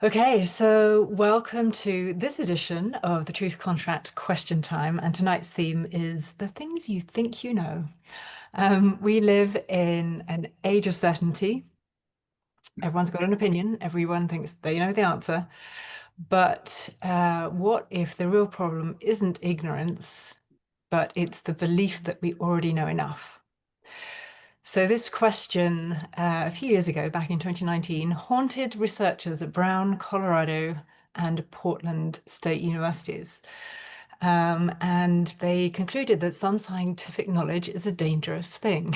Okay, so welcome to this edition of the Truth Contract Question Time. And tonight's theme is the things you think you know. We live in an age of certainty. Everyone's got an opinion, everyone thinks they know the answer. But what if the real problem isn't ignorance, but it's the belief that we already know enough? So this question, a few years ago, back in 2019, haunted researchers at Brown, Colorado, and Portland State Universities. And they concluded that some scientific knowledge is a dangerous thing.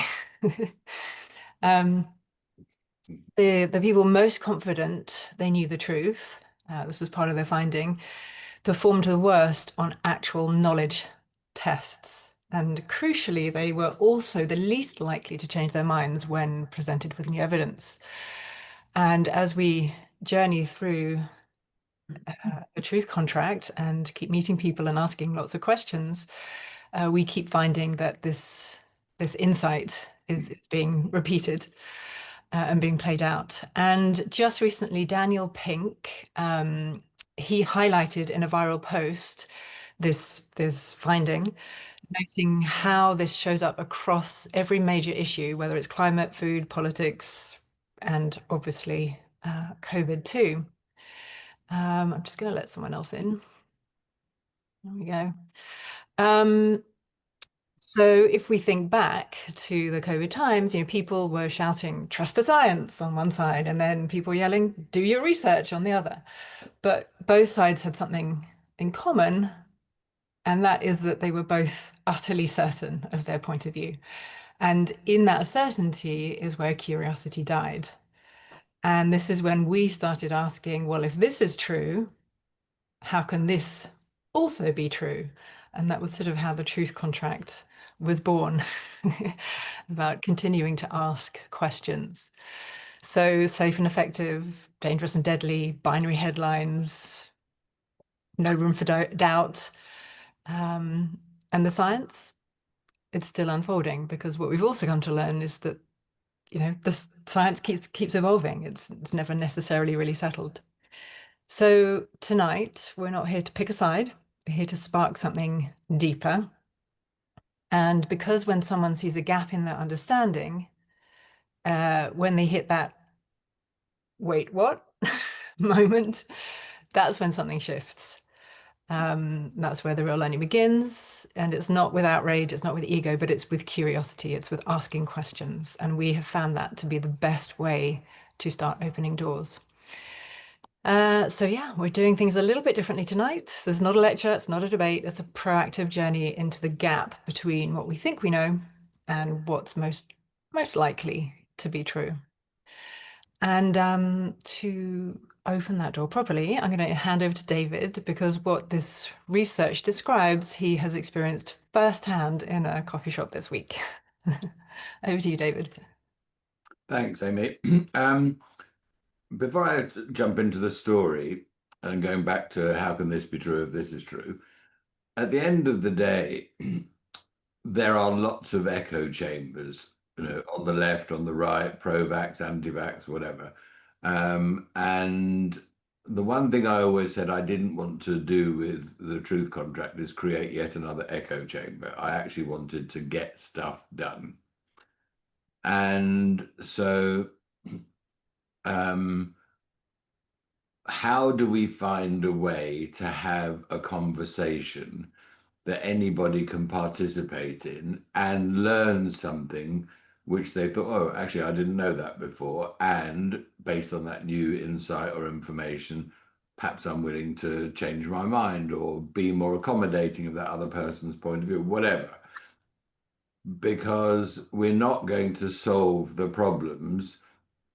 um, the people most confident they knew the truth, this was part of their finding, performed the worst on actual knowledge tests. And crucially, they were also the least likely to change their minds when presented with new evidence. And as we journey through a truth contract and keep meeting people and asking lots of questions, we keep finding that this insight is being repeated and being played out. And just recently, Daniel Pink, he highlighted in a viral post this finding, noting how this shows up across every major issue, whether it's climate, food, politics, and obviously COVID too. I'm just going to let someone else in. There we go. So if we think back to the COVID times, people were shouting, trust the science on one side, and then people yelling, do your research on the other. But both sides had something in common, and that is that they were both utterly certain of their point of view. And in that certainty is where curiosity died. And this is when we started asking, well, if this is true, how can this also be true? And that was sort of how the truth contract was born, about continuing to ask questions. So safe and effective, dangerous and deadly, binary headlines, no room for doubt. And the science, it's still unfolding, because what we've also come to learn is that, the science keeps evolving. It's never necessarily really settled. So tonight, we're not here to pick a side. We're here to spark something deeper. And because when someone sees a gap in their understanding, when they hit that, wait, what moment, that's when something shifts. That's where the real learning begins. And it's not with outrage, it's not with ego, but it's with curiosity, it's with asking questions. And we have found that to be the best way to start opening doors. So yeah, we're doing things a little bit differently tonight. There's not a lecture, it's not a debate, it's a proactive journey into the gap between what we think we know and what's most likely to be true. And to open that door properly, I'm going to hand over to David, because what this research describes, he has experienced firsthand in a coffee shop this week. Over to you, David. Thanks, Amy. Before I jump into the story and going back to how can this be true if this is true, at the end of the day, there are lots of echo chambers, on the left, on the right, pro-vax, anti-vax, whatever. And the one thing I always said I didn't want to do with the truth contract is create yet another echo chamber. I actually wanted to get stuff done. And so how do we find a way to have a conversation that anybody can participate in and learn something which they thought, oh, actually, I didn't know that before. And based on that new insight or information, perhaps I'm willing to change my mind or be more accommodating of that other person's point of view, whatever. Because we're not going to solve the problems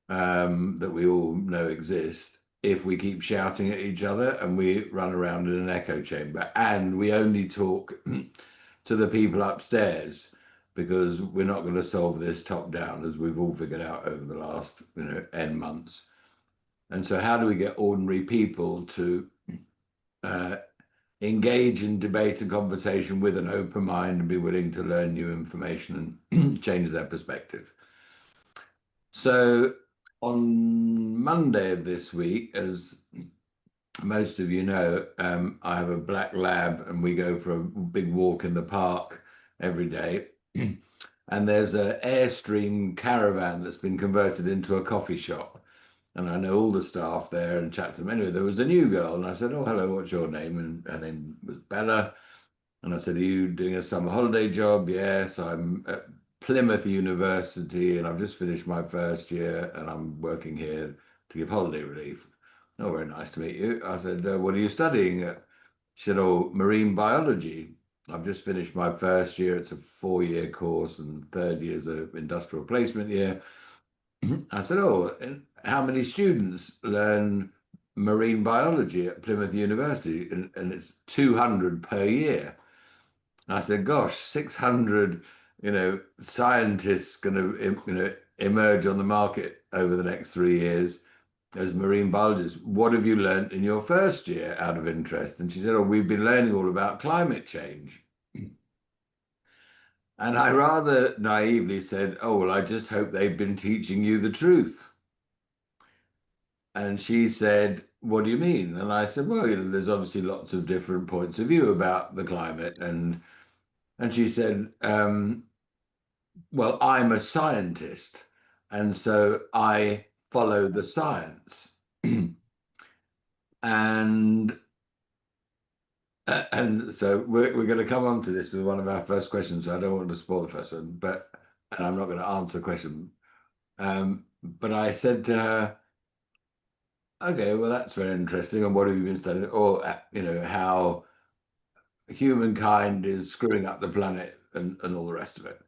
that we all know exist if we keep shouting at each other and we run around in an echo chamber and we only talk to the people upstairs, because we're not going to solve this top down, as we've all figured out over the last N months. And so how do we get ordinary people to engage in debate and conversation with an open mind and be willing to learn new information and change their perspective? So On Monday of this week, as most of you know, I have a black lab and we go for a big walk in the park every day. And there's an Airstream caravan that's been converted into a coffee shop. And I know all the staff there and chat to them. Anyway, there was a new girl and I said, "Oh, hello, what's your name?" And her name was Bella. And I said, "Are you doing a summer holiday job?" "Yes, I'm at Plymouth University and I've just finished my first year and I'm working here to give holiday relief." "Oh, very nice to meet you." I said, "What are you studying?" She said, "Oh, marine biology. I've just finished my first year. It's a 4-year course and third year is an industrial placement year." I said, "Oh, and how many students learn marine biology at Plymouth University?" And it's 200 per year. I said, "Gosh, 600, scientists going to, emerge on the market over the next 3 years as marine biologists. What have you learnt in your first year out of interest?" And she said, "Oh, we've been learning all about climate change." And I rather naively said, "Oh, well, I just hope they've been teaching you the truth." And she said, "What do you mean?" And I said, "Well, there's obviously lots of different points of view about the climate." And she said, "Well, I'm a scientist, and so I follow the science." And and so we're going to come on to this with one of our first questions. So I don't want to spoil the first one, but and I'm not going to answer the question. But I said to her, "Okay, well, that's very interesting. And what have you been studying? Or how humankind is screwing up the planet and all the rest of it."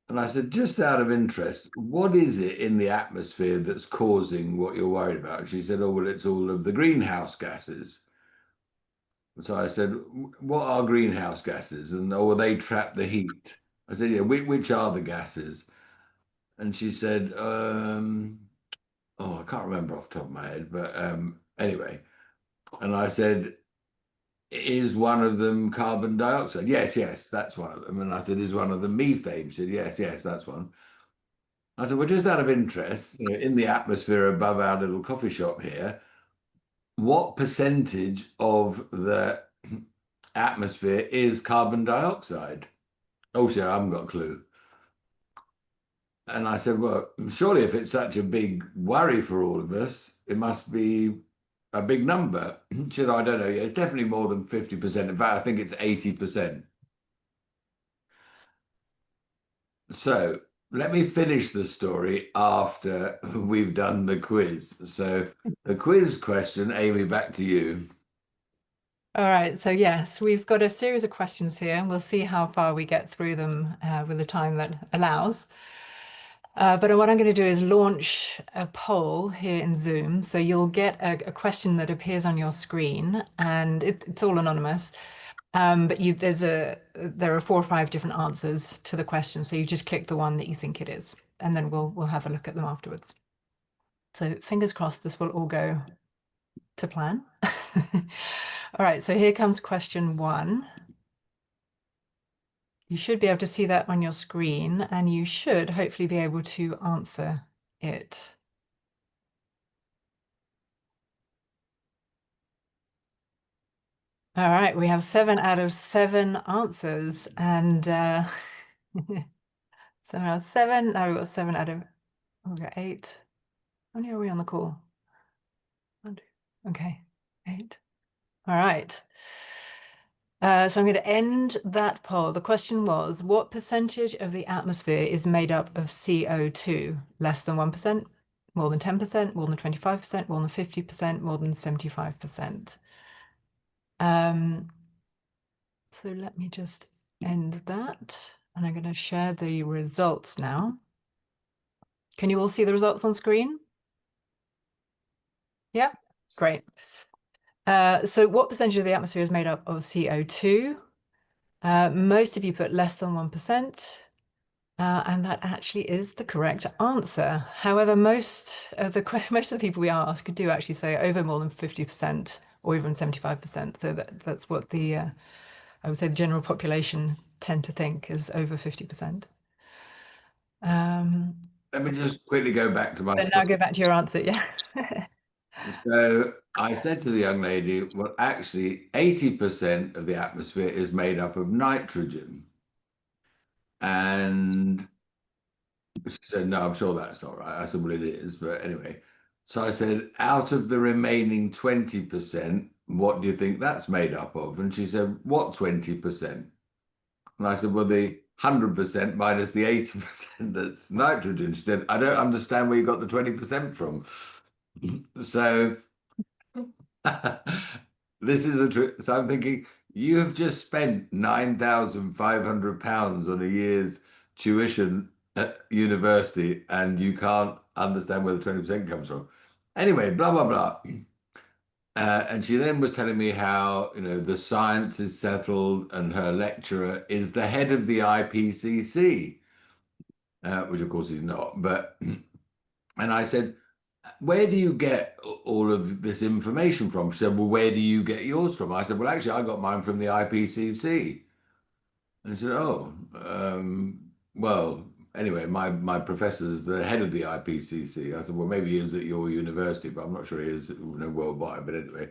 And I said, "Just out of interest, what is it in the atmosphere that's causing what you're worried about?" And she said, "Oh, well, it's all of the greenhouse gases." So I said, "What are greenhouse gases? And or they trap the heat?" I said, "Yeah, which are the gases?" And she said, "Oh, I can't remember off the top of my head, but anyway." And I said, "Is one of them carbon dioxide?" "Yes, yes, that's one of them." And I said, "Is one of them methane?" She said, "Yes, yes, that's one." I said, "Well, just out of interest, in the atmosphere above our little coffee shop here, what percentage of the atmosphere is carbon dioxide?" "Oh, she said, I haven't got a clue." And I said, "Well, surely if it's such a big worry for all of us, it must be a big number." She said, "I don't know. Yeah, it's definitely more than 50%. In fact, I think it's 80%. So let me finish the story after we've done the quiz. So the quiz question, Amy, back to you. All right, so yes, we've got a series of questions here, and we'll see how far we get through them with the time that allows. But what I'm going to do is launch a poll here in Zoom. So you'll get a question that appears on your screen, and it's all anonymous. But there are 4 or 5 different answers to the question. So you just click the one that you think it is, and then we'll have a look at them afterwards. So fingers crossed this will all go to plan. All right, so here comes question 1. You should be able to see that on your screen, and you should hopefully be able to answer it. All right, we have 7 out of 7 answers, and 7 out of 7. Now we've got 7 out of, we've got 8. How many are we on the call? 1, 2, okay, 8. All right. So I'm going to end that poll. The question was, what percentage of the atmosphere is made up of CO2? Less than 1%, more than 10%, more than 25%, more than 50%, more than 75%. So let me just end that. And I'm going to share the results now. Can you all see the results on screen? Yeah, great. So what percentage of the atmosphere is made up of CO2? Most of you put less than 1%. And that actually is the correct answer. However, most of the people we ask do actually say over more than 50% or even 75%. So that's what I would say the general population tend to think is over 50%. let me just quickly go back to my But now story. go back to your answer. Yeah. So I said to the young lady, well, actually, 80% of the atmosphere is made up of nitrogen. And she said, no, I'm sure that's not right. I said, well, it is. But anyway, so I said, out of the remaining 20%, what do you think that's made up of? And she said, what 20%? And I said, well, the 100% minus the 80% that's nitrogen. She said, I don't understand where you got the 20% from. So this is a so I'm thinking you have just spent £9,500 on a year's tuition at university and you can't understand where the 20% comes from. Anyway, blah blah blah. And she then was telling me how, the science is settled and her lecturer is the head of the IPCC, which of course he's not. But and I said, where do you get all of this information from? She said, well, where do you get yours from? I said, well, actually, I got mine from the IPCC. And she said, oh, well, anyway, my professor's the head of the IPCC. I said, well, maybe he is at your university, but I'm not sure he is, worldwide. But anyway,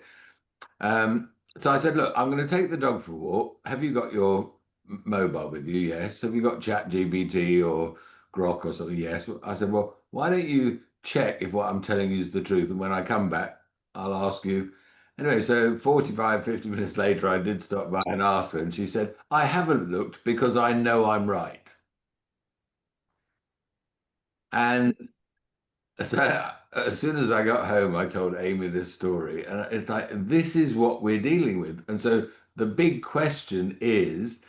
so I said, look, I'm going to take the dog for a walk. Have you got your mobile with you? Yes. Have you got ChatGPT or Grok or something? Yes. I said, well, why don't you check if what I'm telling you is the truth? And when I come back, I'll ask you. Anyway, so 45, 50 minutes later, I did stop by and ask her, and she said, I haven't looked because I know I'm right. And so as soon as I got home, I told Amy this story, and it's like, this is what we're dealing with. And so the big question is,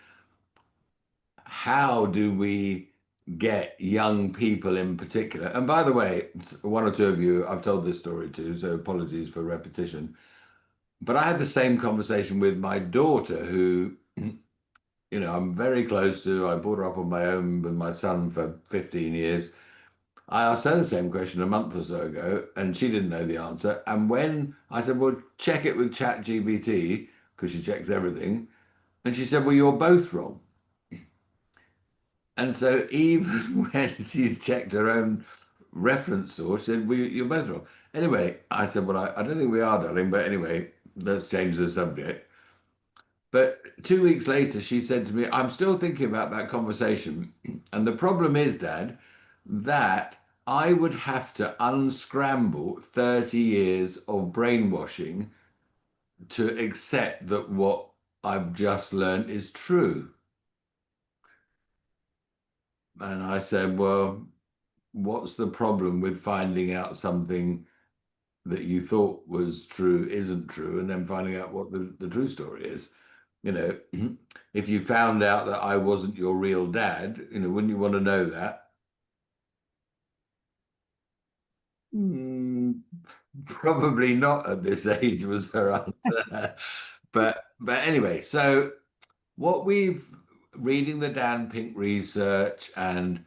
how do we get young people in particular? And by the way, one or two of you, I've told this story too, so apologies for repetition. But I had the same conversation with my daughter, who, I'm very close to. I brought her up on my own with my son for 15 years. I asked her the same question a month or so ago, and she didn't know the answer. And when I said, well, check it with ChatGPT, because she checks everything, and she said, well, you're both wrong. And so even when she's checked her own reference source, she said, well, you're both wrong. Anyway, I said, well, I don't think we are, darling, but anyway, let's change the subject. But 2 weeks later, she said to me, I'm still thinking about that conversation. And the problem is, Dad, that I would have to unscramble 30 years of brainwashing to accept that what I've just learned is true. And I said, well, what's the problem with finding out something that you thought was true isn't true, and then finding out what the true story is? You know, if you found out that I wasn't your real dad, wouldn't you want to know that? Hmm, probably not at this age was her answer. But anyway, so what we've reading the Dan Pink research, and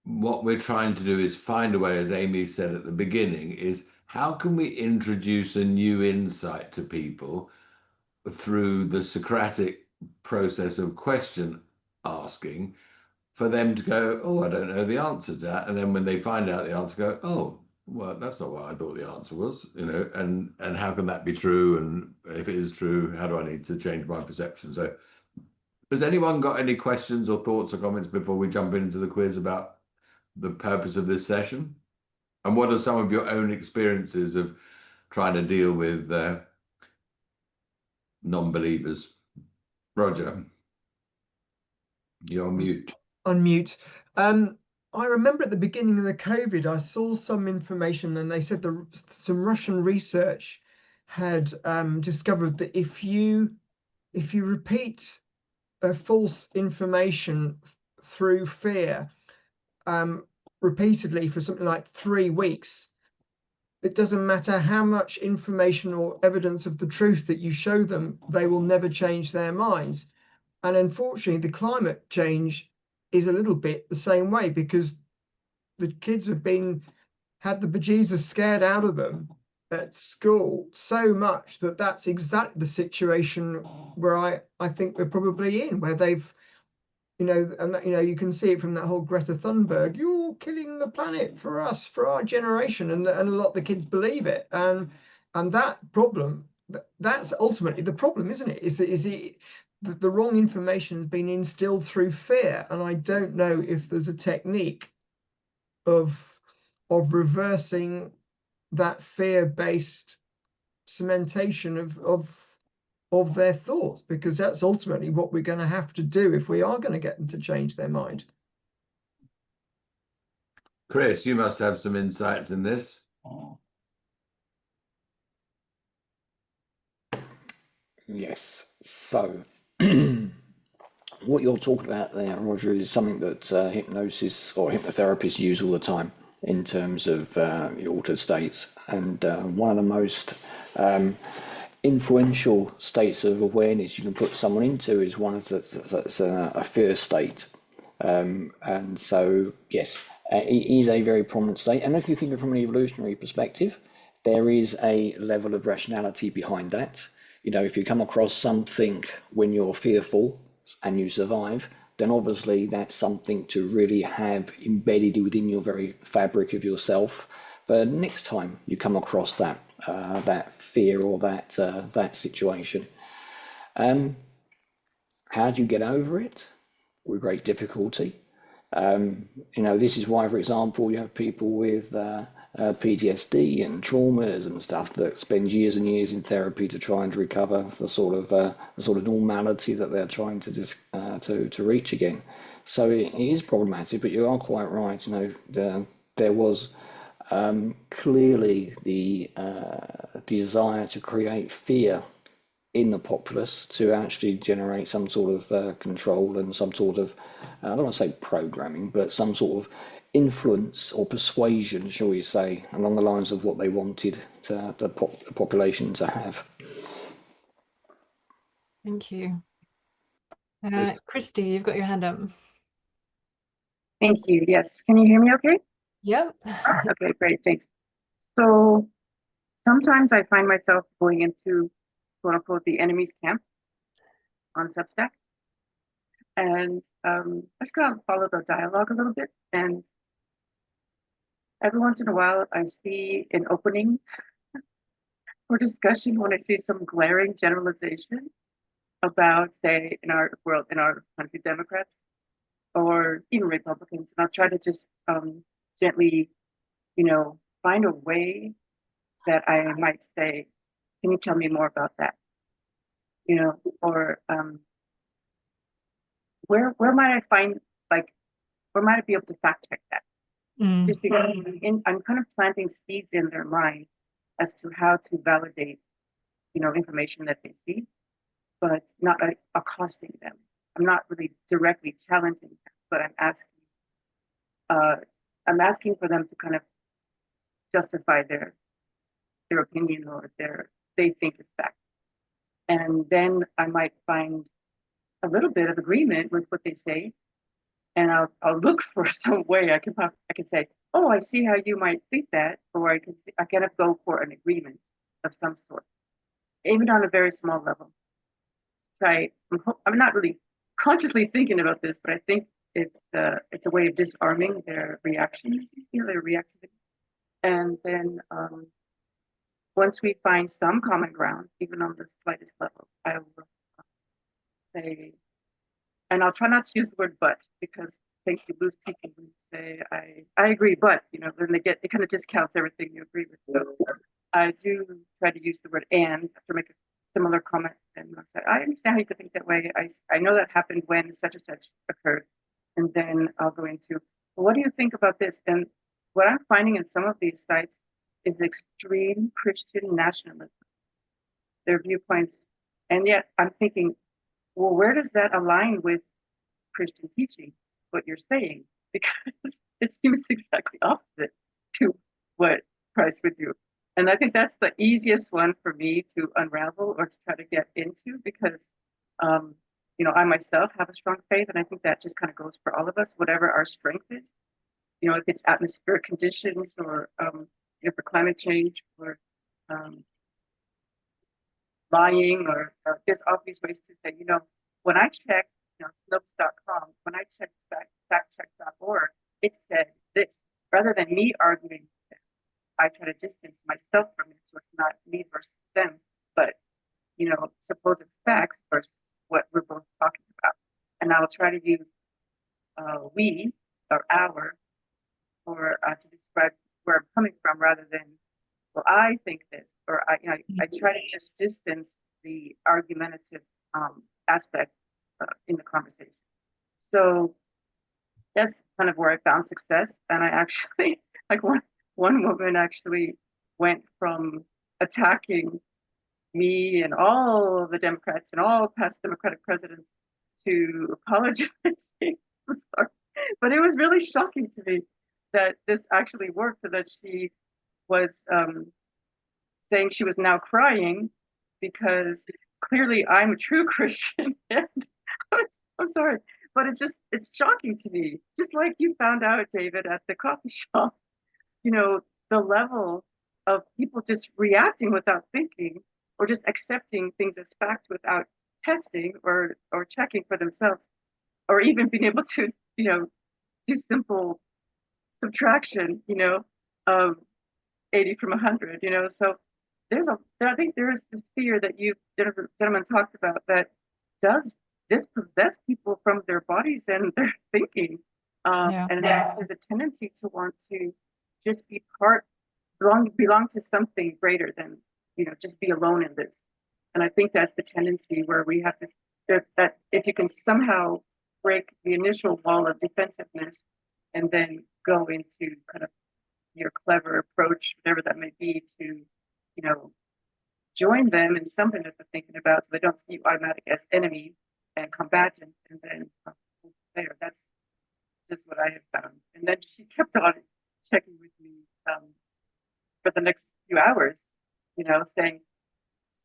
what we're trying to do is find a way, as Amy said at the beginning, is how can we introduce a new insight to people through the Socratic process of question asking, for them to go, oh, I don't know the answer to that. And then when they find out the answer, go, oh, well, that's not what I thought the answer was, and how can that be true? And if it is true, how do I need to change my perception? So has anyone got any questions or thoughts or comments before we jump into the quiz about the purpose of this session? And what are some of your own experiences of trying to deal with non-believers? Roger, you're on mute. Unmute. I remember at the beginning of the COVID, I saw some information, and they said some Russian research had discovered that if you repeat false information through fear repeatedly for something like 3 weeks, it doesn't matter how much information or evidence of the truth that you show them, they will never change their minds. And unfortunately, the climate change is a little bit the same way, because the kids have had the bejesus scared out of them at school so much that that's exactly the situation where I think we're probably in, where they've you know, and that, you know, you can see it from that whole Greta Thunberg, you're killing the planet for us, for our generation, and a lot of the kids believe it, and that problem, that's ultimately the problem, isn't it? Is the wrong information has been instilled through fear, and I don't know if there's a technique of reversing that fear-based cementation of their thoughts, because that's ultimately what we're going to have to do if we are going to get them to change their mind. Chris, you must have some insights in this. Yes. So, what you're talking about there, Roger, is something that hypnosis or hypnotherapists use all the time in terms of altered states. And one of the most influential states of awareness you can put someone into is one that's a fear state. And so, yes, it is a very prominent state. And if you think of it from an evolutionary perspective, there is a level of rationality behind that. You know, if you come across something when you're fearful and you survive, then obviously that's something to really have embedded within your very fabric of yourself. But next time you come across that that fear or that situation, how do you get over it? With great difficulty. You know, this is why, for example, you have people with PTSD and traumas and stuff that spend years and years in therapy to try and recover the sort of normality that they're trying to reach again. So it is problematic, but you are quite right. You know, there was clearly the desire to create fear in the populace to actually generate some sort of control and some sort of, I don't want to say programming, but some sort of influence or persuasion, shall we say, along the lines of what they wanted the population to have. Thank you. Christy, you've got your hand up. Thank you. Yes. Can you hear me okay? Yep. Okay, great. Thanks. So sometimes I find myself going into quote unquote the enemy's camp on Substack. And I just kind of follow the dialogue a little bit. And every once in a while, I see an opening for discussion when I see some glaring generalization about, say, in our world, in our country, Democrats or even Republicans. And I'll try to just gently, you know, find a way that I might say, can you tell me more about that? You know, or where might I find, like, where might I be able to fact check that? Just because I'm kind of planting seeds in their mind as to how to validate, you know, information that they see, but not accosting them. I'm not really directly challenging them, but I'm asking for them to kind of justify their opinion or they think it's fact. And then I might find a little bit of agreement with what they say, and I'll look for some way I can say, oh, I see how you might think that, or I kind of go for an agreement of some sort, even on a very small level. I'm not really consciously thinking about this, but I think it's a way of disarming their reactions, their reactivity, and then once we find some common ground, even on the slightest level, I will say, and I'll try not to use the word "but" because I think you lose people when you say I agree, but you know, then it kind of discounts everything you agree with. So I do try to use the word "and" to make a similar comment, and I'll say, I understand how you could think that way. I know that happened when such and such occurred, and then I'll go into, well, what do you think about this? And what I'm finding in some of these sites is extreme Christian nationalism, their viewpoints, and yet I'm thinking, well, where does that align with Christian teaching, what you're saying? Because it seems exactly opposite to what Christ would do. And I think that's the easiest one for me to unravel or to try to get into because, you know, I myself have a strong faith, and I think that just kind of goes for all of us, whatever our strength is. You know, if it's atmospheric conditions or for climate change or lying or there's obvious ways to say, you know, when I check, Snopes.com, when I checked factcheck.org, it said this. Rather than me arguing, I try to distance myself from it, so it's not me versus them, but supposed facts versus what we're both talking about. And I'll try to use we or our or to describe where I'm coming from rather than, well, I think this, or I try to just distance the argumentative aspect in the conversation. So that's kind of where I found success. And I actually, like one woman actually went from attacking me and all of the Democrats and all past Democratic presidents to apologizing. Sorry. But it was really shocking to me that this actually worked, so that she was saying she was now crying because clearly I'm a true Christian. And I'm sorry, but it's shocking to me. Just like you found out, David, at the coffee shop, the level of people just reacting without thinking or just accepting things as fact without testing or checking for themselves or even being able to, do simple subtraction, of 80 from 100, so I think there is this fear that you gentlemen talked about that does dispossess people from their bodies and their thinking. Yeah. And there's a tendency to want to just belong to something greater than, just be alone in this. And I think that's the tendency where we have that if you can somehow break the initial wall of defensiveness and then go into kind of your clever approach, whatever that may be, to, join them in something that they're thinking about so they don't see you automatic as enemies and combatants, and then there. That's just what I have found. And then she kept on checking with me for the next few hours, saying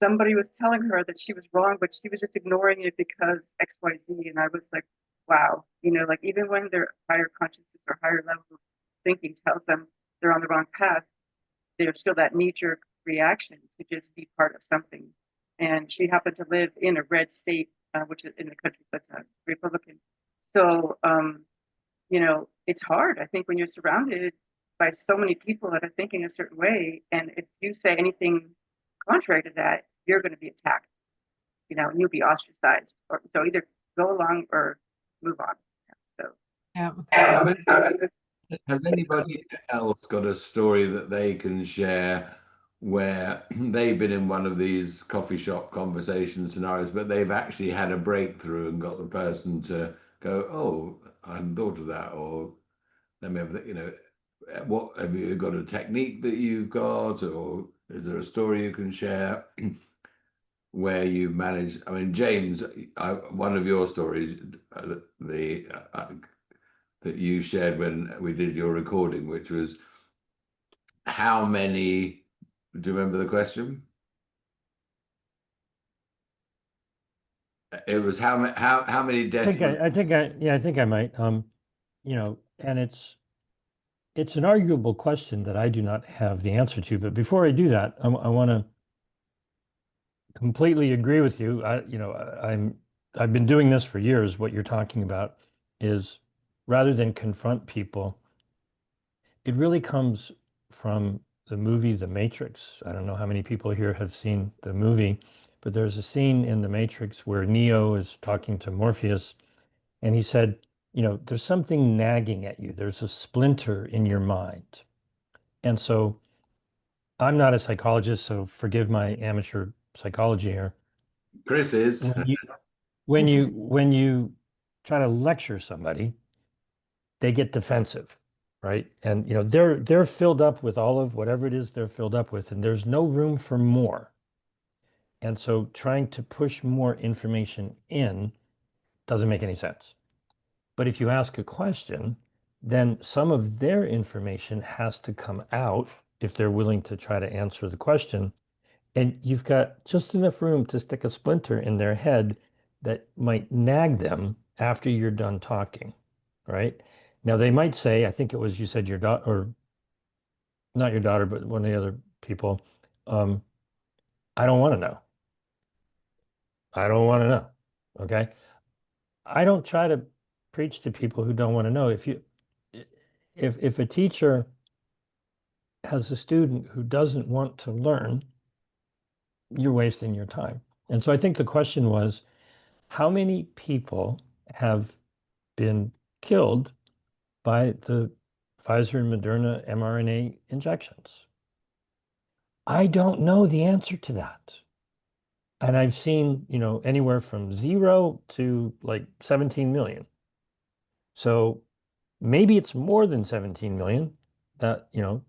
somebody was telling her that she was wrong, but she was just ignoring it because XYZ. And I was like, wow, like even when their higher consciousness or higher level of thinking tells them they're on the wrong path, there's still that knee-jerk reaction to just be part of something. And she happened to live in a red state, which is in a country that's a Republican. So, it's hard, I think, when you're surrounded by so many people that are thinking a certain way. And if you say anything contrary to that, you're going to be attacked, and you'll be ostracized. So either go along or move on. So, Yeah. I mean, has anybody else got a story that they can share where they've been in one of these coffee shop conversation scenarios, but they've actually had a breakthrough and got the person to go, "Oh, I hadn't thought of that," or let me have that, what have you got a technique that you've got, or is there a story you can share where you managed? I mean, James, one of your stories, that you shared when we did your recording, which was how many, do you remember the question? It was how many deaths? I think I might. And it's an arguable question that I do not have the answer to. But before I do that, I want to completely agree with you. I've been doing this for years. What you're talking about is rather than confront people, it really comes from the movie The Matrix. I don't know how many people here have seen the movie, but there's a scene in The Matrix where Neo is talking to Morpheus, and he said, there's something nagging at you. There's a splinter in your mind. And so I'm not a psychologist, so forgive my amateur psychology here. Chris is. When you try to lecture somebody, they get defensive, right? And they're filled up with all of whatever it is they're filled up with, and there's no room for more. And so trying to push more information in doesn't make any sense. But if you ask a question, then some of their information has to come out if they're willing to try to answer the question. And you've got just enough room to stick a splinter in their head that might nag them after you're done talking, right? Now, they might say, I think it was you said your daughter, or not your daughter, but one of the other people, I don't want to know. I don't want to know. Okay. I don't try to preach to people who don't want to know. If a teacher has a student who doesn't want to learn, you're wasting your time. And so I think the question was, how many people have been killed by the Pfizer and Moderna mRNA injections? I don't know the answer to that. And I've seen, anywhere from 0 to like 17 million. So maybe it's more than 17 million. That,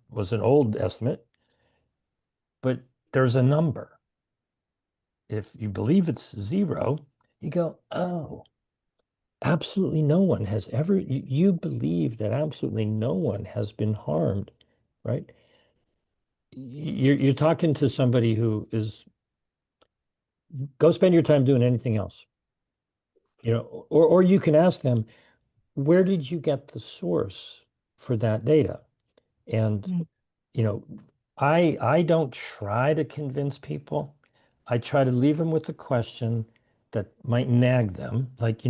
was an old estimate, but there's a number. If you believe it's 0, you go, oh, absolutely no one has ever, you believe that absolutely no one has been harmed, right? You're talking to somebody who is, go spend your time doing anything else, or you can ask them, where did you get the source for that data? And, Mm. I don't try to convince people. I try to leave them with a question that might nag them. Like,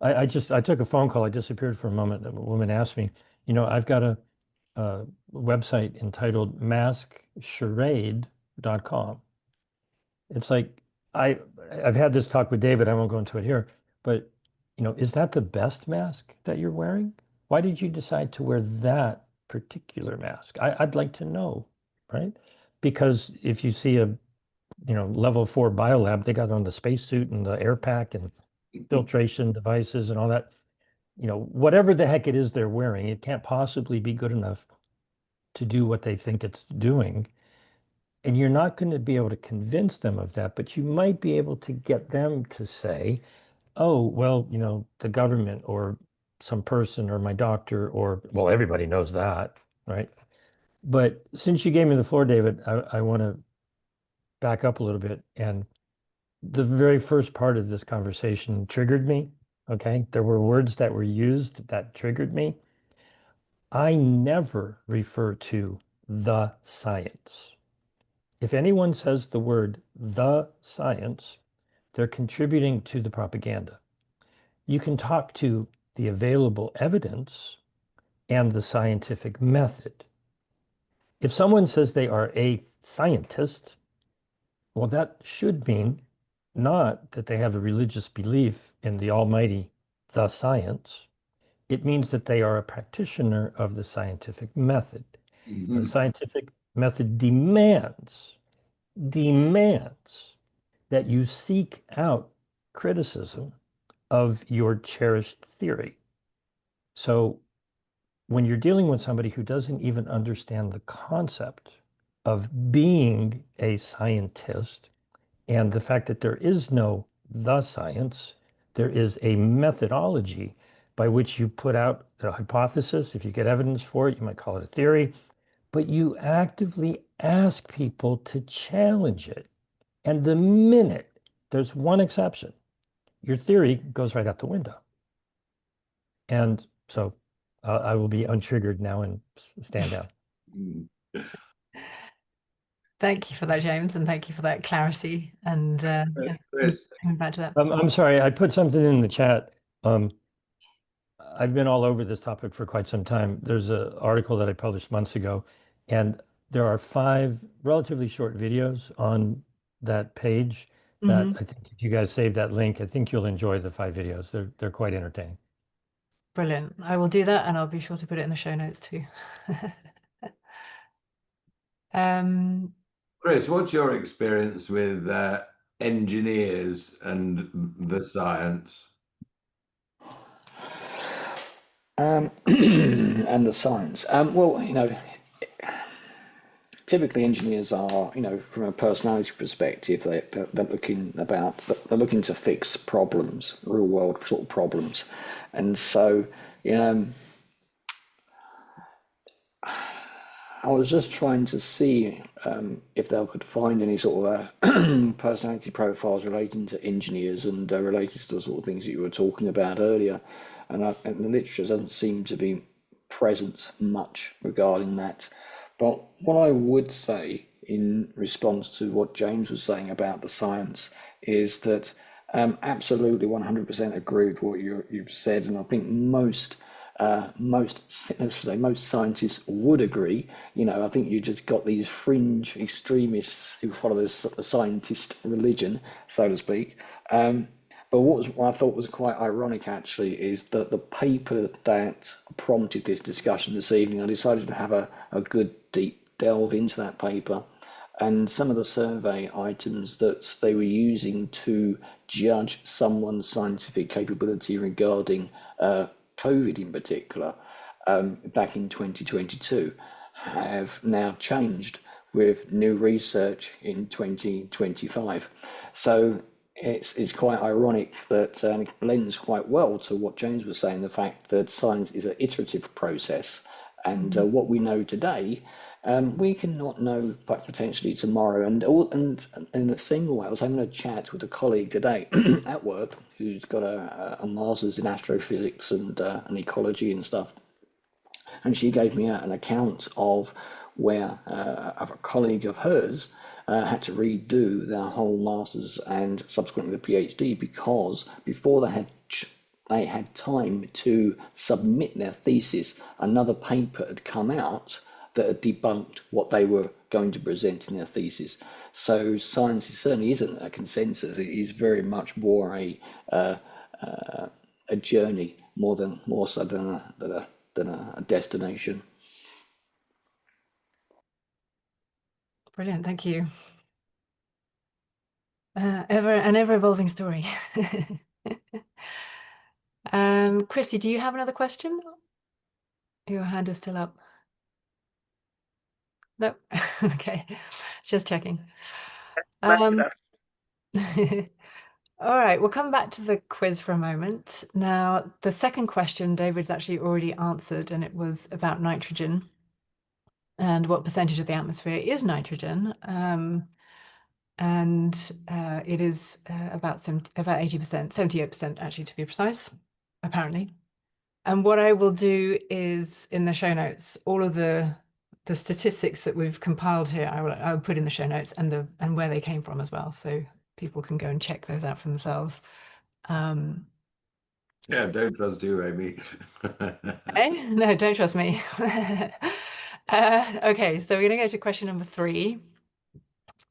I took a phone call. I disappeared for a moment. A woman asked me, I've got a website entitled maskcharade.com. It's like, I've had this talk with David. I won't go into it here, but is that the best mask that you're wearing? Why did you decide to wear that particular mask? I'd like to know, right? Because if you see a level 4 biolab, they got on the spacesuit and the air pack and filtration devices and all that. Whatever the heck it is they're wearing, it can't possibly be good enough to do what they think it's doing. And you're not going to be able to convince them of that, but you might be able to get them to say, oh, well, the government or some person or my doctor or, well, everybody knows that, right? But since you gave me the floor, David, I want to back up a little bit. And the very first part of this conversation triggered me. Okay. There were words that were used that triggered me. I never refer to the science. If anyone says the word the science, they're contributing to the propaganda. You can talk to the available evidence and the scientific method. If someone says they are a scientist, well, that should mean not that they have a religious belief in the almighty, the science. It means that they are a practitioner of the scientific method. Mhm. And the scientific method demands that you seek out criticism of your cherished theory. So when you're dealing with somebody who doesn't even understand the concept of being a scientist and the fact that there is no the science, there is a methodology by which you put out a hypothesis. If you get evidence for it, you might call it a theory, but you actively ask people to challenge it. And the minute there's one exception, your theory goes right out the window. And so I will be untriggered now and stand down. Mm. Thank you for that, James, and thank you for that clarity. And yeah, Chris, coming back to that. I'm sorry, I put something in the chat. I've been all over this topic for quite some time. There's an article that I published months ago, and there are 5 relatively short videos on that page that Mhm. I think if you guys save that link, I think you'll enjoy the 5 videos. They're quite entertaining. Brilliant. I will do that, and I'll be sure to put it in the show notes too. Um, Chris, what's your experience with engineers and the science? And the science. Well, typically engineers are, from a personality perspective, they're looking to fix problems, real world sort of problems, and so, I was just trying to see if they could find any sort of personality profiles relating to engineers and related to the sort of things that you were talking about earlier. And the literature doesn't seem to be present much regarding that. But what I would say in response to what James was saying about the science is that Absolutely, 100% agree with what you've said, and I think let's say most scientists would agree. I think you just got these fringe extremists who follow this scientist religion, so to speak. But what I thought was quite ironic actually is that the paper that prompted this discussion this evening, I decided to have a good deep delve into that paper and some of the survey items that they were using to judge someone's scientific capability regarding COVID in particular, back in 2022, have now changed with new research in 2025. So it's quite ironic that, and it blends quite well to what James was saying, the fact that science is an iterative process, and what we know today, we cannot know potentially tomorrow. And in a single way, I was having a chat with a colleague today at work who's got a master's in astrophysics and ecology and stuff, and she gave me an account of where of a colleague of hers had to redo their whole master's and subsequently the PhD because before they had time to submit their thesis, another paper had come out that had debunked what they were going to present in their thesis. So science certainly isn't a consensus. It is very much more a journey, more so than a destination. Brilliant, thank you. An ever evolving story. Chrissy, do you have another question? Your hand is still up. No. Okay, just checking. All right, we'll come back to the quiz for a moment. Now, the second question David's actually already answered, and it was about nitrogen and what percentage of the atmosphere is nitrogen. It is about 80%, 78% actually, to be precise, apparently. And what I will do is in the show notes, all of the statistics that we've compiled here, I'll put in the show notes and where they came from as well, so people can go and check those out for themselves. Yeah, don't trust you, Amy. No, don't trust me. Okay, so we're going to go to question number 3,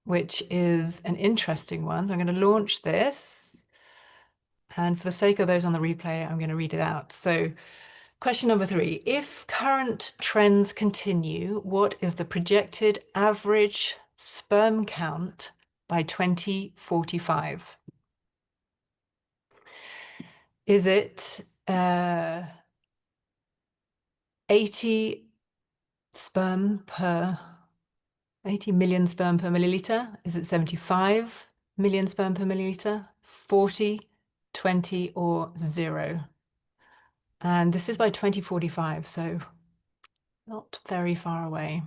which is an interesting one. So I'm going to launch this, and for the sake of those on the replay, I'm going to read it out. So question number 3, if current trends continue, what is the projected average sperm count by 2045? Is it 80 million sperm per milliliter? Is it 75 million sperm per milliliter, 40, 20, or 0? And this is by 2045, so not very far away.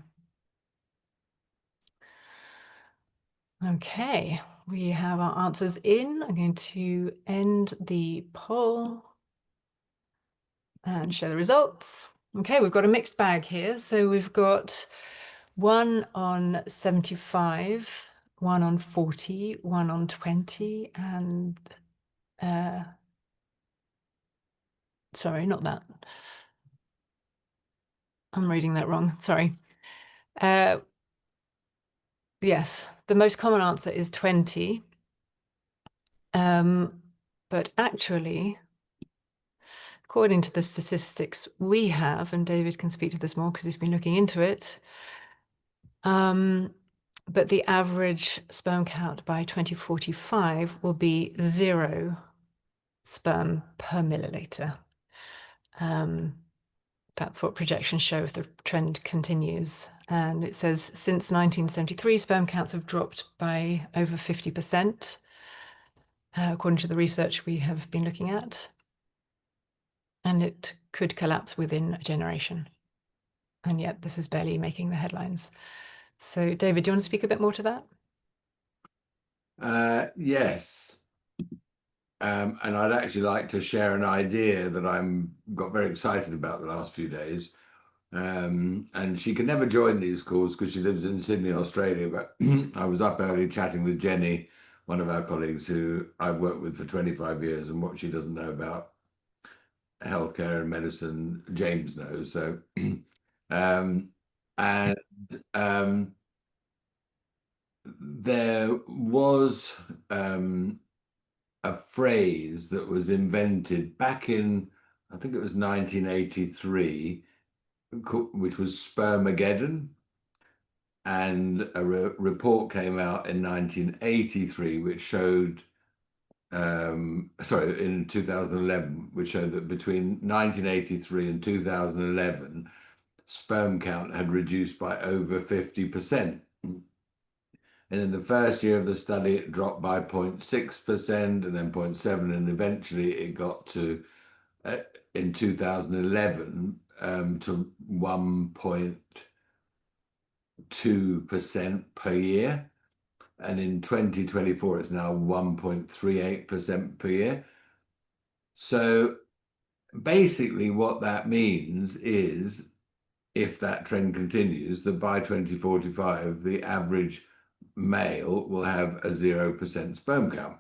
Okay, we have our answers in. I'm going to end the poll and show the results. Okay, we've got a mixed bag here. So we've got 1 on 75, 1 on 40, 1 on 20, and sorry, not that. I'm reading that wrong, sorry. Yes, the most common answer is 20. But actually, according to the statistics we have, and David can speak to this more because he's been looking into it, but the average sperm count by 2045 will be 0 sperm per milliliter. That's what projections show if the trend continues. And it says since 1973, sperm counts have dropped by over 50%, according to the research we have been looking at. And it could collapse within a generation. And yet this is barely making the headlines. So David, do you want to speak a bit more to that? Yes. And I'd actually like to share an idea that got very excited about the last few days. And she can never join these calls because she lives in Sydney, Australia. But I was up early chatting with Jenny one of our colleagues who I've worked with for 25 years, and what she doesn't know about healthcare and medicine, James knows. So, um, and there was a phrase that was invented back in, I think it was 1983, which was spermageddon. And a report came out in 1983, which showed, sorry, in 2011, which showed that between 1983 and 2011, sperm count had reduced by over 50%. And in the first year of the study, it dropped by 0.6% and then 0.7%, and eventually it got to, in 2011, to 1.2% per year. And in 2024, it's now 1.38% per year. So basically what that means is, if that trend continues, that by 2045, the average male will have a 0% sperm count.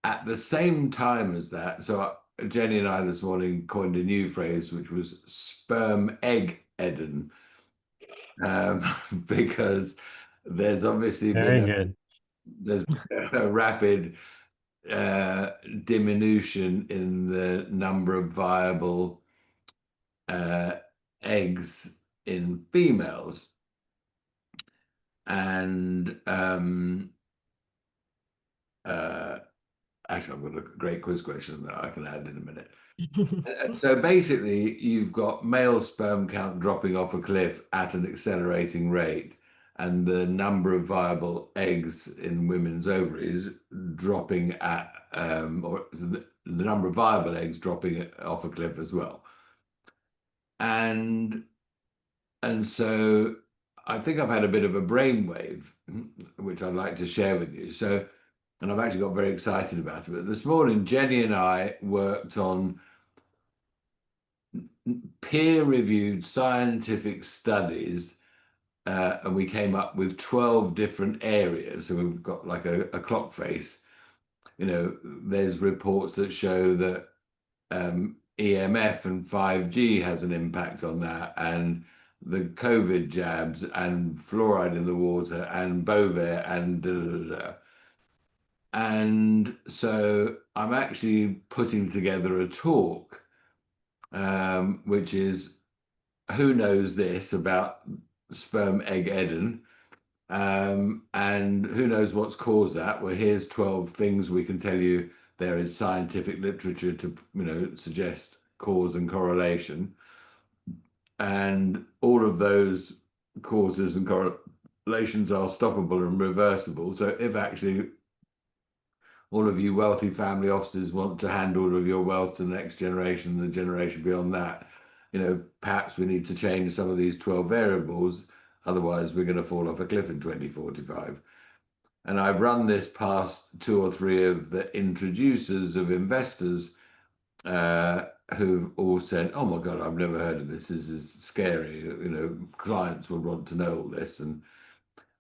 At the same time as that, so Jenny and I this morning coined a new phrase, which was sperm egg Eden, because there's obviously Very been good. there's a rapid diminution in the number of viable eggs in females. And actually, I've got a great quiz question that I can add in a minute. So basically, you've got male sperm count dropping off a cliff at an accelerating rate, and the number of viable eggs in women's ovaries dropping at, or the number of viable eggs dropping off a cliff as well. And so I think I've had a bit of a brainwave, which I'd like to share with you. So, and I've actually got very excited about it. But this morning, Jenny and I worked on peer-reviewed scientific studies, and we came up with 12 different areas. So we've got like a clock face. You know, there's reports that show that EMF and 5G has an impact on that, and the COVID jabs, and fluoride in the water, and Bovaer, and da, da, da, da. And so I'm actually putting together a talk, which is, who knows this about sperm egg Eden, and who knows what's caused that? Well, here's 12 things we can tell you. There is scientific literature to, you know, suggest cause and correlation, and all of those causes and correlations are stoppable and reversible. So if actually all of you wealthy family offices want to hand all of your wealth to the next generation, the generation beyond that, you know, perhaps we need to change some of these 12 variables. Otherwise, we're going to fall off a cliff in 2045. And I've run this past 2 or 3 of the introducers of investors, who've all said, "Oh my God, I've never heard of this. This is scary. You know, clients would want to know all this." And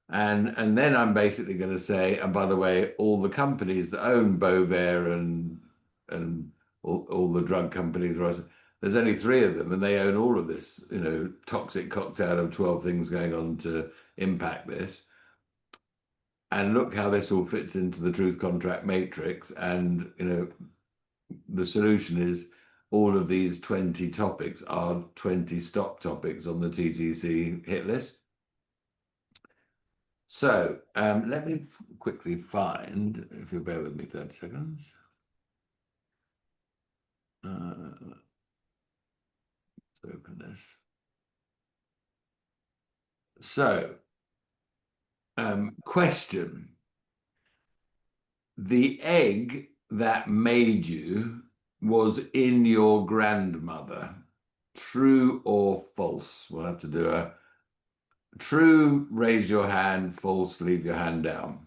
then I'm basically going to say, and by the way, all the companies that own Bovaer and all the drug companies, there's only 3 of them, and they own all of this, you know, toxic cocktail of 12 things going on to impact this. And look how this all fits into the truth contract matrix. And, you know, the solution is all of these 20 topics are 20 stock topics on the TTC hit list. So let me quickly find, if you'll bear with me 30 seconds. Let's open this. So, question. The egg that made you was in your grandmother. True or false? We'll have to do a true, raise your hand, false, leave your hand down.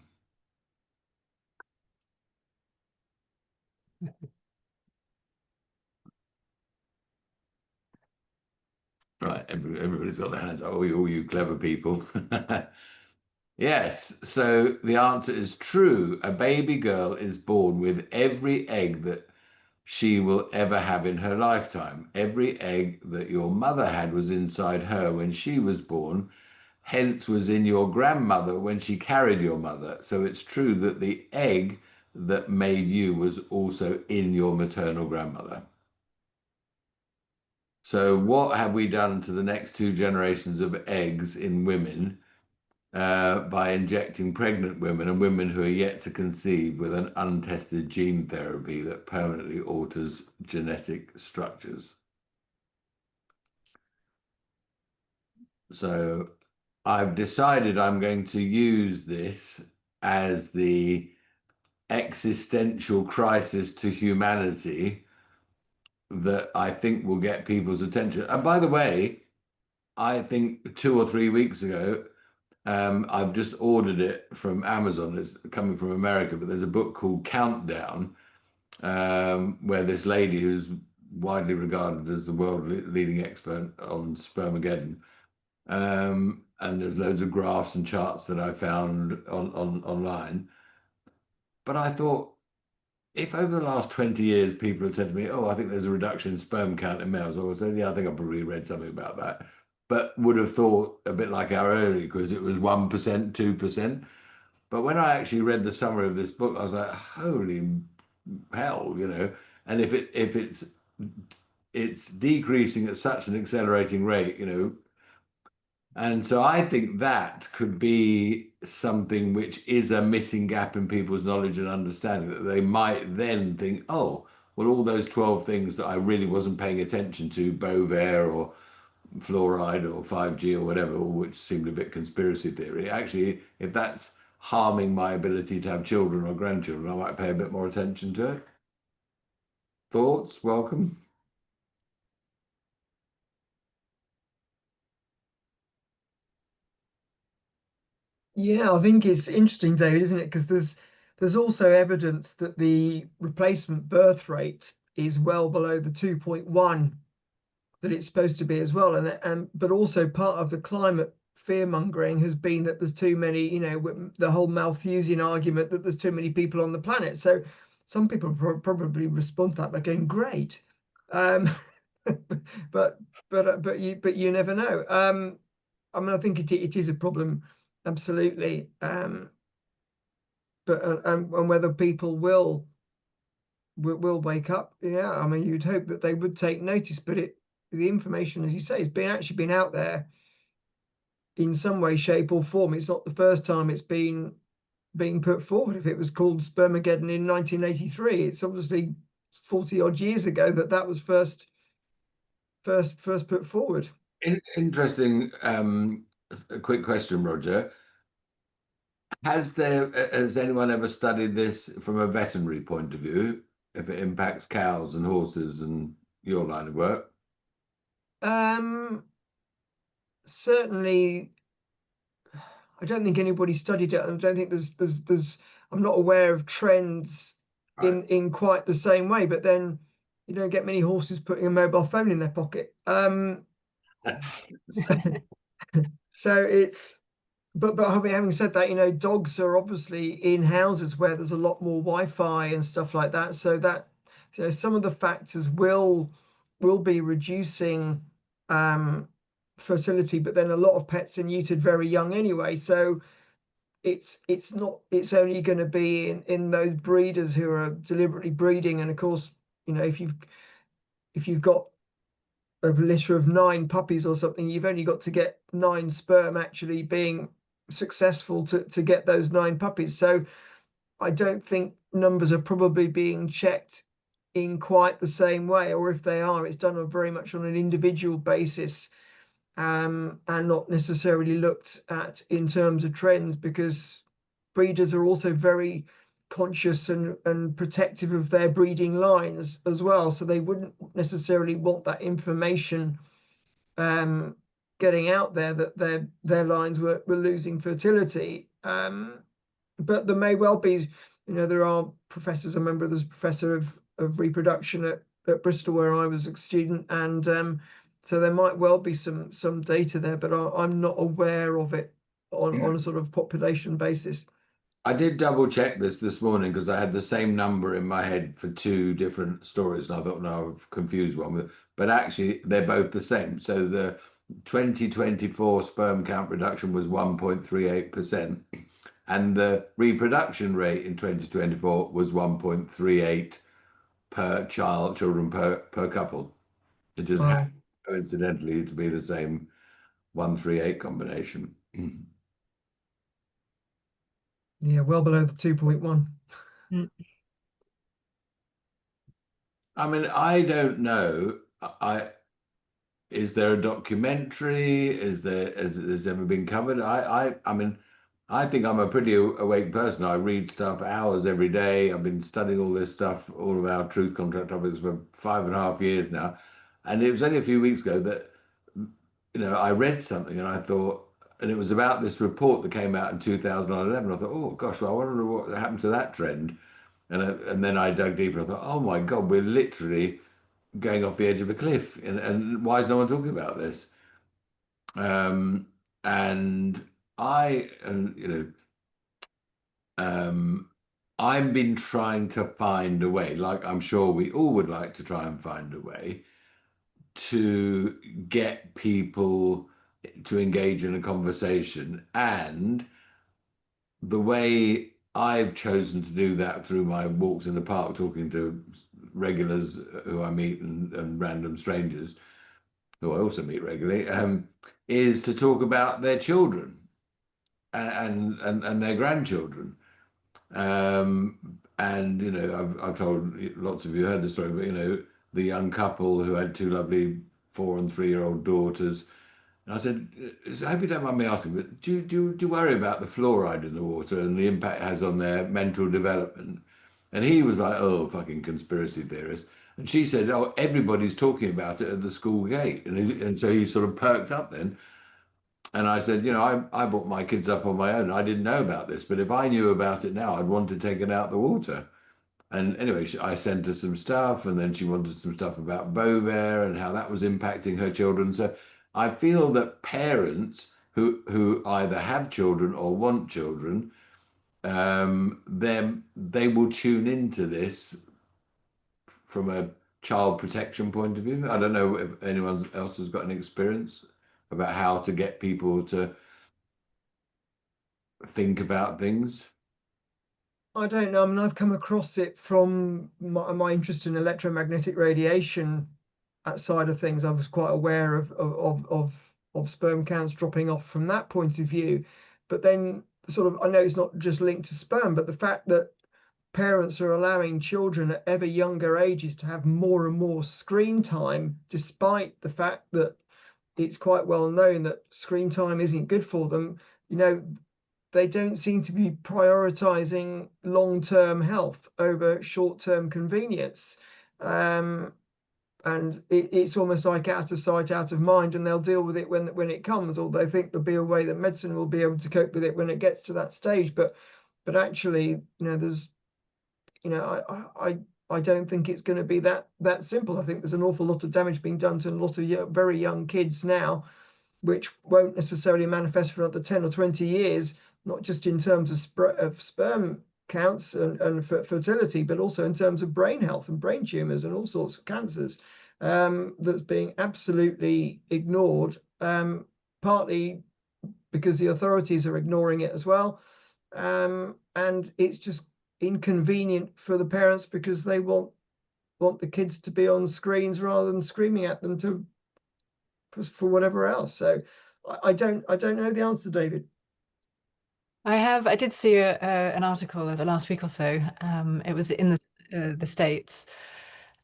Right, everybody's got their hands up. All you clever people. Yes, so the answer is true. A baby girl is born with every egg that she will ever have in her lifetime. Every egg that your mother had was inside her when she was born, hence was in your grandmother when she carried your mother. So it's true that the egg that made you was also in your maternal grandmother. So what have we done to the next two generations of eggs in women by injecting pregnant women and women who are yet to conceive with an untested gene therapy that permanently alters genetic structures? So I've decided I'm going to use this as the existential crisis to humanity that I think will get people's attention. And by the way, I think 2 or 3 weeks ago, I've just ordered it from Amazon. It's coming from America, but there's a book called Countdown, where this lady who's widely regarded as the world leading expert on spermageddon, and there's loads of graphs and charts that I found online. But I thought, if over the last 20 years people had said to me, "Oh, I think there's a reduction in sperm count in males," I would say, "Yeah, I think I probably read something about that." But would have thought a bit like our early, because it was 1%, 2%. But when I actually read the summary of this book, I was like, "Holy hell!" And if it's decreasing at such an accelerating rate. And so I think that could be something which is a missing gap in people's knowledge and understanding, that they might then think, "Oh, well, all those 12 things that I really wasn't paying attention to, Bovair or fluoride or 5G or whatever, which seemed a bit conspiracy theory. Actually, if that's harming my ability to have children or grandchildren, I might pay a bit more attention to it." Thoughts? Welcome. Yeah, I think it's interesting, David, isn't it? Because there's also evidence that the replacement birth rate is well below the 2.1 that it's supposed to be as well, and but also part of the climate fear mongering has been that there's too many, the whole Malthusian argument that there's too many people on the planet. So some people probably respond to that by going, "Great," but you never know. I mean, I think it is a problem, absolutely. But and whether people will wake up, yeah. I mean, you'd hope that they would take notice, but the information, as you say, has actually been out there in some way, shape, or form. It's not the first time it's been being put forward. If it was called Spermageddon in 1983, it's obviously 40 odd years ago that was first put forward. Interesting. A quick question, Roger. Has anyone ever studied this from a veterinary point of view, if it impacts cows and horses and your line of work? Certainly, I don't think anybody studied it, and I don't think there's I'm not aware of trends in quite the same way. But then you don't get many horses putting a mobile phone in their pocket. So it's but having said that, dogs are obviously in houses where there's a lot more Wi-Fi and stuff like that. So some of the factors will be reducing fertility, but then a lot of pets are neutered very young anyway. So it's only going to be in those breeders who are deliberately breeding. And of course, if you've got a litter of 9 puppies or something, you've only got to get 9 sperm actually being successful to get those 9 puppies. So I don't think numbers are probably being checked in quite the same way, or if they are, it's done very much on an individual basis, and not necessarily looked at in terms of trends, because breeders are also very conscious and protective of their breeding lines as well. So they wouldn't necessarily want that information getting out there that their lines were losing fertility. But there may well be, there are professors. I remember there's a professor of reproduction at Bristol where I was a student, and so there might well be some data there, but I'm not aware of it on a sort of population basis. I did double check this morning because I had the same number in my head for two different stories, and I thought, no, I've confused one with, but actually they're both the same. So the 2024 sperm count reduction was 1.38%, and the reproduction rate in 2024 was 1.38 per children per couple. It just Wow. happened coincidentally to be the same 138 combination. Yeah, well below the 2.1. I mean, I don't know. Is there a documentary? Has ever been covered? I mean, I think I'm a pretty awake person. I read stuff hours every day. I've been studying all this stuff, all of our truth contract topics for 5.5 years now. And it was only a few weeks ago that, I read something and I thought, and it was about this report that came out in 2011. I thought, oh gosh, well, I wonder what happened to that trend. And then I dug deeper. I thought, oh my God, we're literally going off the edge of a cliff. And why is no one talking about this? Um, and I've been trying to find a way, like I'm sure we all would like to try and find a way to get people to engage in a conversation. And the way I've chosen to do that through my walks in the park, talking to regulars who I meet and random strangers who I also meet regularly, is to talk about their children and their grandchildren. And I've told lots of you heard the story, but the young couple who had two lovely 4 and 3-year-old daughters. And I said, I hope you don't mind me asking, but do you worry about the fluoride in the water and the impact it has on their mental development? And he was like, oh, fucking conspiracy theorist. And she said, oh, everybody's talking about it at the school gate. And so he sort of perked up then. And I said, I brought my kids up on my own. I didn't know about this, but if I knew about it now, I'd want to take it out the water. And anyway, I sent her some stuff, and then she wanted some stuff about Bovair and how that was impacting her children. So I feel that parents who either have children or want children, then they will tune into this from a child protection point of view. I don't know if anyone else has got an experience about how to get people to think about things. I don't know. I mean, I've come across it from my interest in electromagnetic radiation. That side of things, I was quite aware of sperm counts dropping off from that point of view. But then, sort of, I know it's not just linked to sperm, but the fact that parents are allowing children at ever younger ages to have more and more screen time, despite the fact that it's quite well known that screen time isn't good for them. They don't seem to be prioritizing long-term health over short-term convenience. And it's almost like out of sight, out of mind, and they'll deal with it when it comes, or they think there'll be a way that medicine will be able to cope with it when it gets to that stage. But actually, there's, I don't think it's going to be that simple. I think there's an awful lot of damage being done to a lot of very young kids now, which won't necessarily manifest for another 10 or 20 years, not just in terms of sperm counts and fertility, but also in terms of brain health and brain tumors and all sorts of cancers, that's being absolutely ignored, partly because the authorities are ignoring it as well. And it's just inconvenient for the parents because they want the kids to be on screens rather than screaming at them for whatever else. So I don't know the answer, David. I did see an article the last week or so. It was in the States,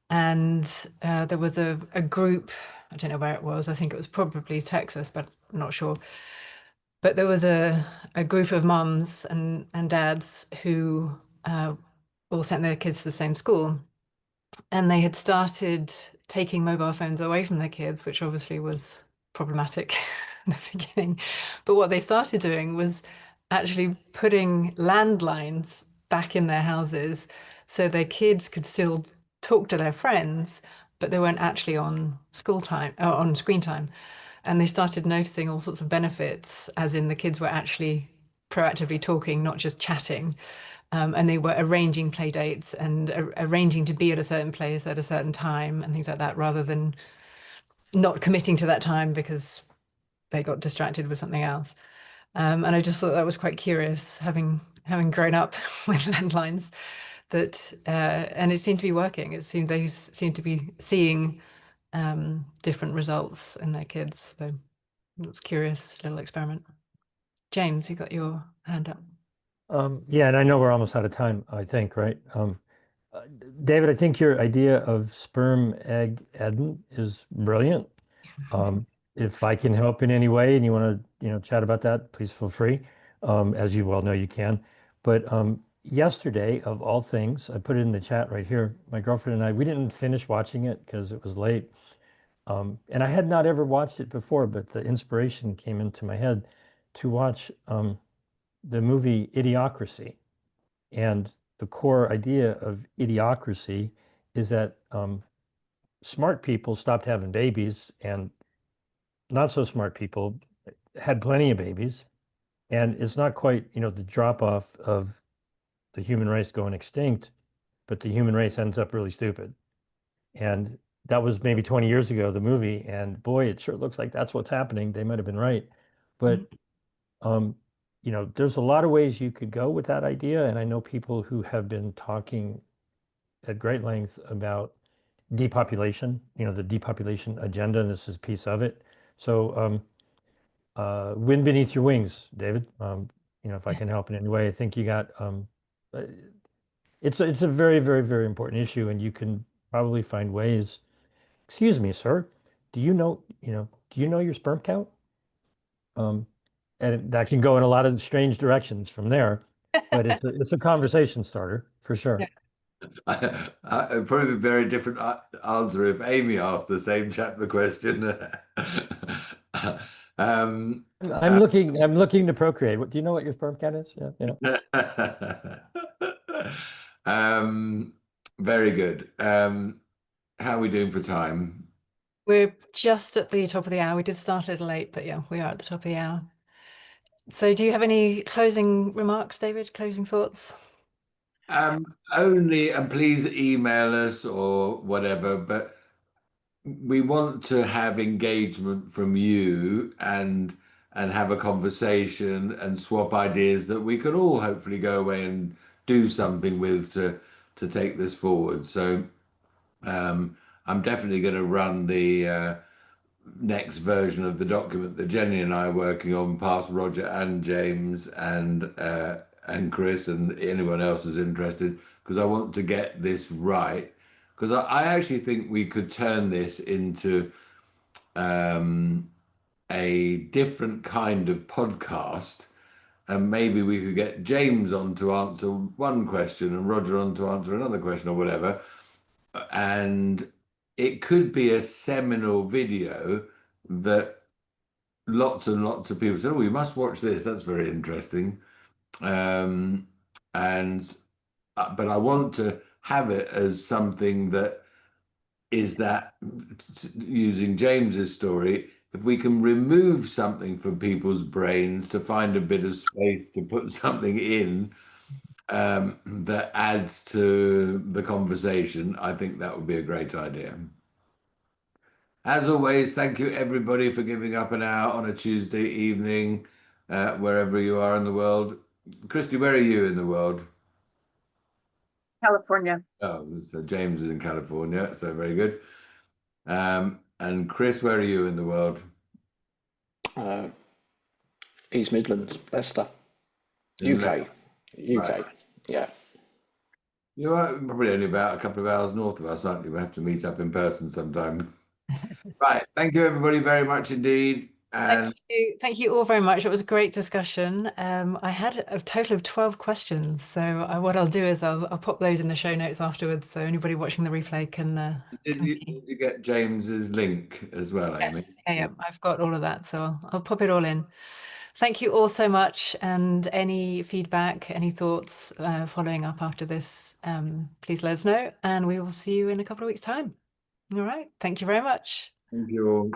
and there was a group. I don't know where it was. I think it was probably Texas, but I'm not sure. But there was a group of mums and dads who all sent their kids to the same school, and they had started taking mobile phones away from their kids, which obviously was problematic in the beginning. But what they started doing was actually putting landlines back in their houses so their kids could still talk to their friends, but they weren't actually on school time or on screen time. and they started noticing all sorts of benefits, as in the kids were actually proactively talking, not just chatting. And they were arranging play dates and arranging to be at a certain place at a certain time and things like that, rather than not committing to that time because they got distracted with something else. And I just thought that was quite curious, having grown up with landlines, that and it seemed to be working. It seemed they seemed to be seeing different results in their kids. So it was a curious little experiment. James, you got your hand up. Yeah, and I know we're almost out of time, I think, right? David, I think your idea of sperm, egg, Eden is brilliant. If I can help in any way and you want to, chat about that, please feel free. As you well know, you can. But yesterday, of all things, I put it in the chat right here. My girlfriend and I, we didn't finish watching it because it was late. And I had not ever watched it before, but the inspiration came into my head to watch the movie Idiocracy. And the core idea of idiocracy is that smart people stopped having babies and not so smart people had plenty of babies. And it's not quite, the drop off of the human race going extinct, but the human race ends up really stupid. And that was maybe 20 years ago, the movie. And boy, it sure looks like that's what's happening. They might have been right. But there's a lot of ways you could go with that idea. And I know people who have been talking at great length about depopulation, the depopulation agenda, and this is a piece of it. So wind beneath your wings, David. If I can help in any way, I think you got, it's a very, very, very important issue, and you can probably find ways. Excuse me, sir, do you know your sperm count? And that can go in a lot of strange directions from there, but it's a conversation starter for sure. Yeah. It'd probably be a very different answer if Amy asked the same chap the question. I'm looking to procreate. Do you know what your sperm count is? Very good. How are we doing for time? We're just at the top of the hour. We did start a little late, but yeah, we are at the top of the hour. So do you have any closing remarks, David? Closing thoughts? Only, and please email us or whatever, but we want to have engagement from you and have a conversation and swap ideas that we can all hopefully go away and do something with to take this forward. So I'm definitely going to run the next version of the document that Jenny and I are working on past Roger and James and Chris and anyone else who's interested, because I want to get this right. Because I actually think we could turn this into a different kind of podcast, and maybe we could get James on to answer one question and Roger on to answer another question or whatever. And it could be a seminal video that lots and lots of people said, "Oh, you must watch this. That's very interesting." But I want to have it as something that is that, using James's story, if we can remove something from people's brains to find a bit of space to put something in that adds to the conversation, I think that would be a great idea. As always, thank you everybody for giving up an hour on a Tuesday evening, wherever you are in the world. Christy, where are you in the world? California. Oh, so James is in California, so very good. And Chris, where are you in the world? East Midlands, Leicester, In UK. Right. Yeah. You are probably only about a couple of hours north of us, aren't you? We'll have to meet up in person sometime. Right. Thank you, everybody, very much indeed. And Thank you all very much. It was a great discussion. I had a total of 12 questions. So what I'll do is I'll pop those in the show notes afterwards, so anybody watching the replay can. did you get James's link as well, Amy? Yes, yeah, I've got all of that, so I'll pop it all in. Thank you all so much. And any feedback, any thoughts following up after this, please let us know, and we will see you in a couple of weeks' time. All right. Thank you very much. Thank you all.